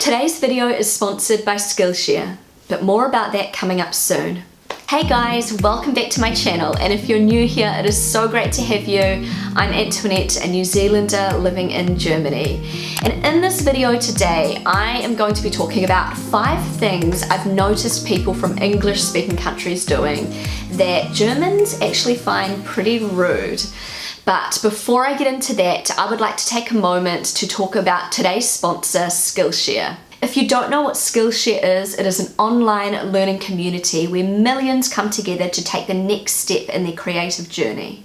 Today's video is sponsored by Skillshare, but more about that coming up soon. Hey guys, welcome back to my channel, and if you're new here, it is so great to have you. I'm Antoinette, a New Zealander living in Germany. And in this video today, I am going to be talking about 5 things I've noticed people from English-speaking countries doing that Germans actually find pretty rude. But before I get into that, I would like to take a moment to talk about today's sponsor, Skillshare. If you don't know what Skillshare is, it is an online learning community where millions come together to take the next step in their creative journey.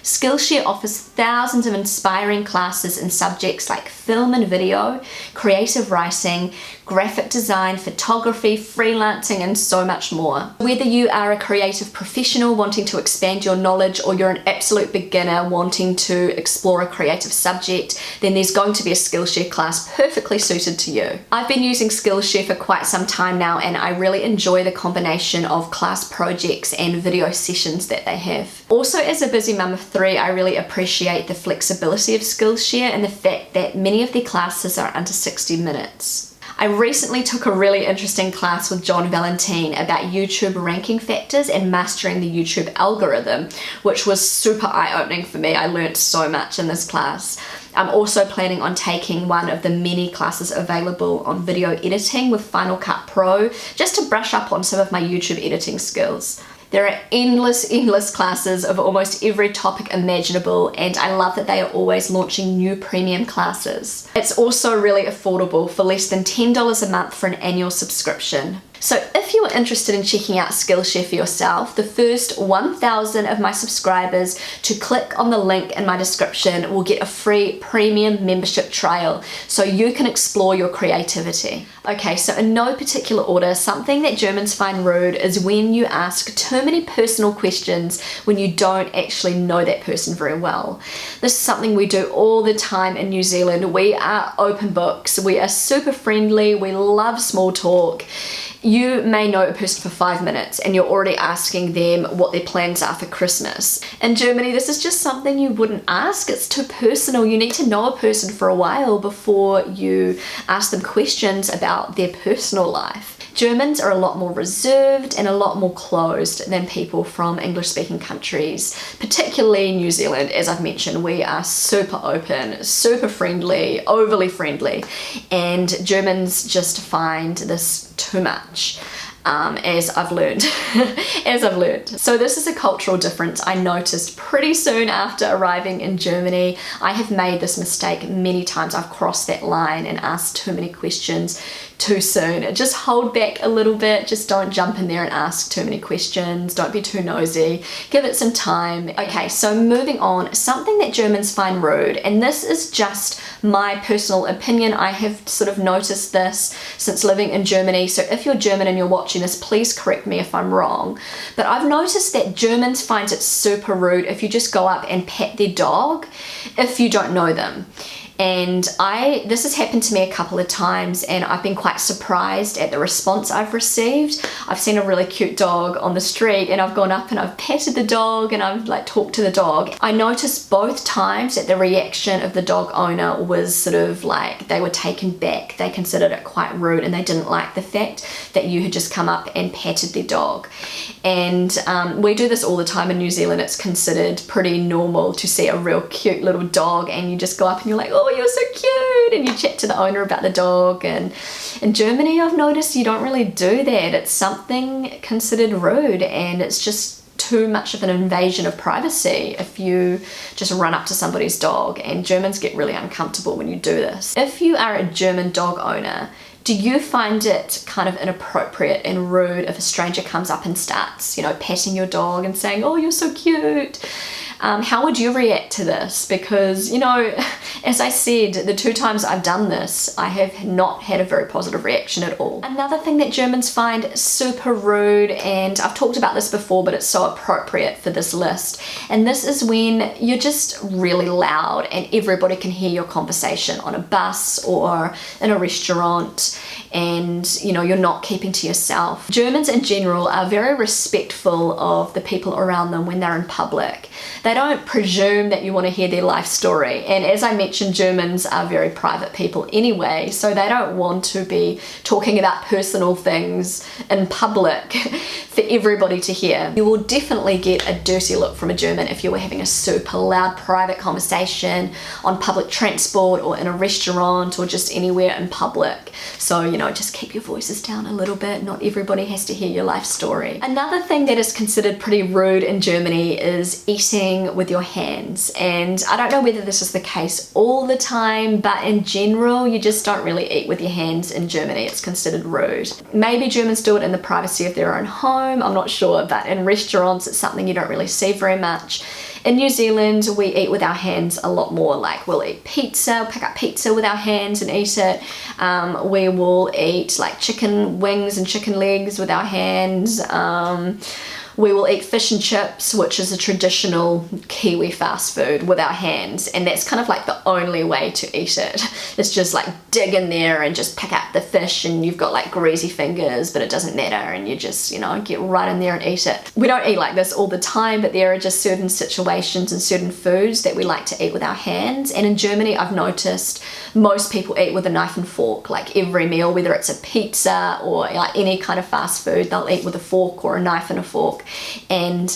Skillshare offers thousands of inspiring classes in subjects like film and video, creative writing, graphic design, photography, freelancing, and so much more. Whether you are a creative professional wanting to expand your knowledge or you're an absolute beginner wanting to explore a creative subject, then there's going to be a Skillshare class perfectly suited to you. I've been using Skillshare for quite some time now, and I really enjoy the combination of class projects and video sessions that they have. Also, as a busy mum of 3, I really appreciate the flexibility of Skillshare and the fact that many of their classes are under 60 minutes. I recently took a really interesting class with John Valentine about YouTube ranking factors and mastering the YouTube algorithm, which was super eye-opening for me. I learned so much in this class. I'm also planning on taking one of the many classes available on video editing with Final Cut Pro, just to brush up on some of my YouTube editing skills. There are endless classes of almost every topic imaginable, and I love that they are always launching new premium classes. It's also really affordable for less than $10 a month for an annual subscription. So if you are interested in checking out Skillshare for yourself, the first 1,000 of my subscribers to click on the link in my description will get a free premium membership trial so you can explore your creativity. Okay, so in no particular order, something that Germans find rude is when you ask too many personal questions when you don't actually know that person very well. This is something we do all the time in New Zealand. We are open books, we are super friendly, we love small talk. You may know a person for 5 minutes and you're already asking them what their plans are for Christmas. In Germany, this is just something you wouldn't ask. It's too personal. You need to know a person for a while before you ask them questions about their personal life. Germans are a lot more reserved and a lot more closed than people from English-speaking countries, particularly New Zealand. As I've mentioned, we are super open, super friendly, overly friendly, and Germans just find this too much. As I've learned. So this is a cultural difference I noticed pretty soon after arriving in Germany. I have made this mistake many times. I've crossed that line and asked too many questions too soon. Just hold back a little bit. Just don't jump in there and ask too many questions. Don't be too nosy. Give it some time. Okay, so moving on, something that Germans find rude, and this is just my personal opinion. I have sort of noticed this since living in Germany, so if you're German and you're watching this, please correct me if I'm wrong, but I've noticed that Germans find it super rude if you just go up and pet their dog if you don't know them. And this has happened to me a couple of times, and I've been quite surprised at the response I've received. I've seen a really cute dog on the street and I've gone up and I've petted the dog and I've talked to the dog. I noticed both times that the reaction of the dog owner was sort of like they were taken back. They considered it quite rude and they didn't like the fact that you had just come up and patted their dog. And we do this all the time in New Zealand. It's considered pretty normal to see a real cute little dog and you just go up and you're like, oh, you're so cute, and you chat to the owner about the dog. And in Germany, I've noticed you don't really do that. It's something considered rude, and it's just too much of an invasion of privacy if you just run up to somebody's dog, and Germans get really uncomfortable when you do this. If you are a German dog owner, do you find it kind of inappropriate and rude if a stranger comes up and starts, patting your dog and saying, oh, you're so cute? How would you react to this? Because, as I said, the 2 times I've done this, I have not had a very positive reaction at all. Another thing that Germans find super rude, and I've talked about this before, but it's so appropriate for this list, and this is when you're just really loud and everybody can hear your conversation on a bus or in a restaurant, and you're not keeping to yourself. Germans in general are very respectful of the people around them when they're in public. They they don't presume that you want to hear their life story. And as I mentioned, Germans are very private people anyway, so they don't want to be talking about personal things in public for everybody to hear. You will definitely get a dirty look from a German if you were having a super loud private conversation on public transport or in a restaurant or just anywhere in public. So, you know, just keep your voices down a little bit. Not everybody has to hear your life story. Another thing that is considered pretty rude in Germany is eating with your hands. And I don't know whether this is the case all the time, but in general, you just don't really eat with your hands in Germany. It's considered rude. Maybe Germans do it in the privacy of their own home, I'm not sure, but in restaurants, it's something you don't really see very much. In New Zealand, we eat with our hands a lot more. Like, we'll eat pizza, pick up pizza with our hands and eat it. We will eat like chicken wings and chicken legs with our hands. We will eat fish and chips, which is a traditional Kiwi fast food, with our hands, and that's kind of like the only way to eat it. It's just like dig in there and just pick up the fish, and you've got like greasy fingers, but it doesn't matter, and you just, you know, get right in there and eat it. We don't eat like this all the time, but there are just certain situations and certain foods that we like to eat with our hands. And in Germany, I've noticed most people eat with a knife and fork. Like every meal, whether it's a pizza or like any kind of fast food, they'll eat with a fork or a knife and a fork. And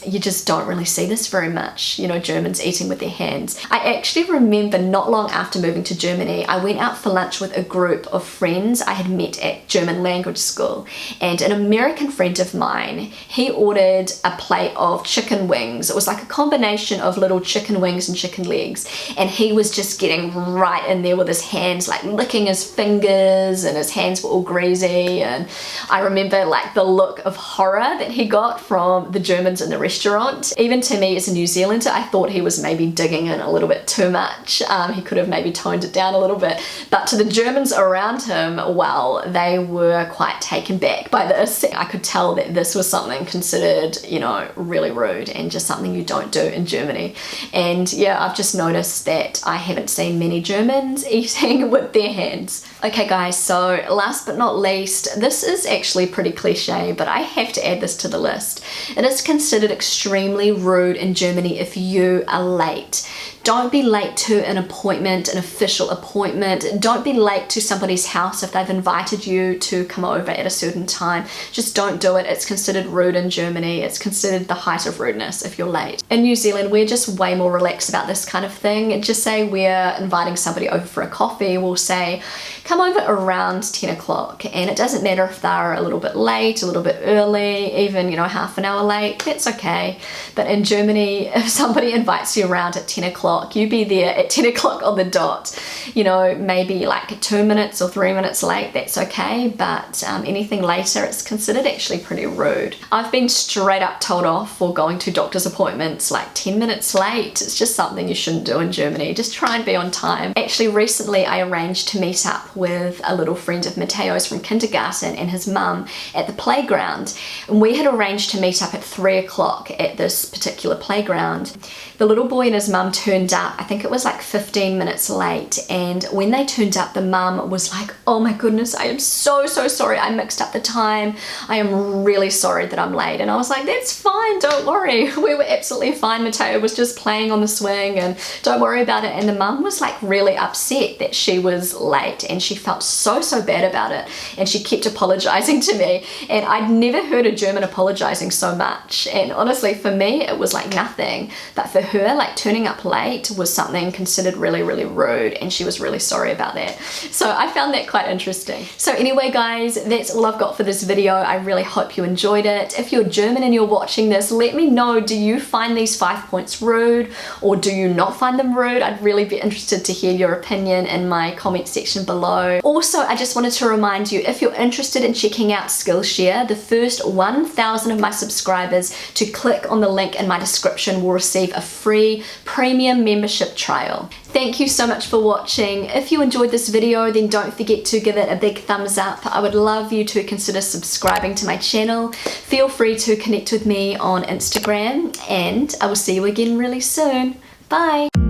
you just don't really see this very much, you know, Germans eating with their hands. I actually remember not long after moving to Germany, I went out for lunch with a group of friends I had met at German language school, and an American friend of mine, he ordered a plate of chicken wings. It was like a combination of little chicken wings and chicken legs, and he was just getting right in there with his hands, like licking his fingers, and his hands were all greasy. And I remember like the look of horror that he got from the Germans in the restaurant. Even to me as a New Zealander, I thought he was maybe digging in a little bit too much. He could have maybe toned it down a little bit. But to the Germans around him, well, they were quite taken back by this. I could tell that this was something considered, you know, really rude and just something you don't do in Germany. And yeah, I've just noticed that I haven't seen many Germans eating with their hands. Okay guys, so last but not least, this is actually pretty cliche, but I have to add this to the list. It is considered extremely rude in Germany if you are late. Don't be late to an appointment, an official appointment. Don't be late to somebody's house if they've invited you to come over at a certain time. Just don't do it. It's considered rude in Germany. It's considered the height of rudeness if you're late. In New Zealand, we're just way more relaxed about this kind of thing. Just say we're inviting somebody over for a coffee. We'll say, come over around 10 o'clock. And it doesn't matter if they're a little bit late, a little bit early, even, you know, half an hour late. That's okay. But in Germany, if somebody invites you around at 10 o'clock, you be there at 10 o'clock on the dot. You know, maybe like 2 minutes or 3 minutes late, that's okay, but anything later, it's considered actually pretty rude. I've been straight up told off for going to doctor's appointments like 10 minutes late. It's just something you shouldn't do in Germany. Just try and be on time. Actually, recently I arranged to meet up with a little friend of Mateo's from kindergarten and his mum at the playground. And we had arranged to meet up at 3 o'clock at this particular playground. The little boy and his mum turned up, I think it was like 15 minutes late, and when they turned up, the mum was like, oh my goodness, I am so sorry, I mixed up the time, I am really sorry that I'm late. And I was like, that's fine, don't worry, we were absolutely fine, Mateo was just playing on the swing and don't worry about it. And the mum was like really upset that she was late, and she felt so bad about it, and she kept apologizing to me, and I'd never heard a German apologizing so much. And honestly, for me it was like nothing, but for her, like turning up late was something considered really rude, and she was really sorry about that. So I found that quite interesting. So anyway guys, that's all I've got for this video. I really hope you enjoyed it. If you're German and you're watching this, let me know, do you find these 5 points rude, or do you not find them rude? I'd really be interested to hear your opinion in my comment section below. Also, I just wanted to remind you, if you're interested in checking out Skillshare, the first 1,000 of my subscribers to click on the link in my description will receive a free premium membership trial. Thank you so much for watching. If you enjoyed this video, then don't forget to give it a big thumbs up. I would love you to consider subscribing to my channel. Feel free to connect with me on Instagram, and I will see you again really soon. Bye!